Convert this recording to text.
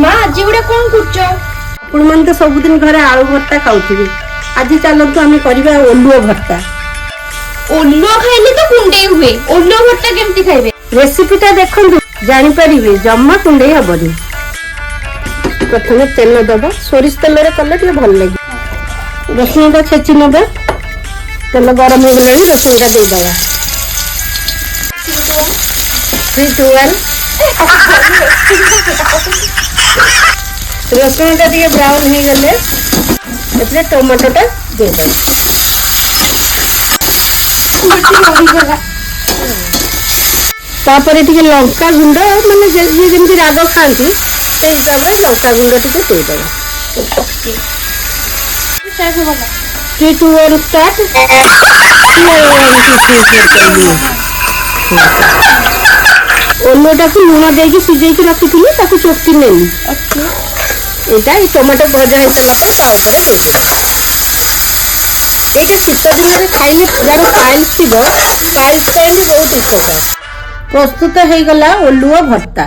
ମା ଆଜି ଗୋଟେ କଣ କରୁଛ? ଆପଣମାନେ ତ ସବୁଦିନ ଘରେ ଆଳୁ ଭର୍ତ୍ତା ଖାଉଥିବେ, ଆଜି ଚାଲନ୍ତୁ ଆମେ କରିବା ଓଲୁଅ ଭର୍ତ୍ତା। ଓଲୁଅ ଖାଇଲେ ତ କୁଣ୍ଡେଇ ହୁଏ, ଓଲୁଅ ଭର୍ତ୍ତା କେମିତି ଖାଇବେ? ରେସିପିଟା ଦେଖନ୍ତୁ, ଜାଣିପାରିବେ, ଜମା କୁଣ୍ଡେଇ ହବନି। ପ୍ରଥମେ ତେଲ ଦବା, ସୋରିଷ ତେଲରେ କଲେ ଟିକେ ଭଲ ଲାଗିବ। ରସୁଣଟା ଛେଚି ନେବା, ତେଲ ଗରମ ହେଇଗଲାଣି, ରସୁଣଟା ଦେଇଦବା। 3, 2, 1 ରସୁଣଟା ଟିକେ ବ୍ରାଉନ୍ ହେଇଗଲେ ଏଥିରେ ଟମାଟୋଟା ଦେଇଦବା। ତାପରେ ଟିକେ ଲଙ୍କା ଗୁଣ୍ଡ, ମାନେ ଯିଏ ଯେମିତି ରାଗ ଖାଆନ୍ତି ସେଇ ହିସାବରେ ଲଙ୍କା ଗୁଣ୍ଡ ଟିକେ ଦେଇଦବା। 3, 2, 1 ଷ୍ଟାର୍ଟ। ଓଲୁଅଟାକୁ ଲୁଣ ଦେଇକି ସିଝେଇକି ରଖିଥିଲି, ତାକୁ ଚୋଟି ନେଲି। ଏଇଟା ଏଇ ଟମାଟୋ ଭଜା ହେଇସାରିଲା ପରେ ତା ଉପରେ ଦେଇଦେବି। ଏଇଟା ଶୀତ ଦିନରେ ଖାଇଲେ ଯାହାର ପାଇଲ୍ସ ଥିବ, ପାଇଲ୍ସ ପାଇଁ ବି ବହୁତ ଉପକାର। ପ୍ରସ୍ତୁତ ହେଇଗଲା ଓଲୁଅ ଭର୍ତ୍ତା।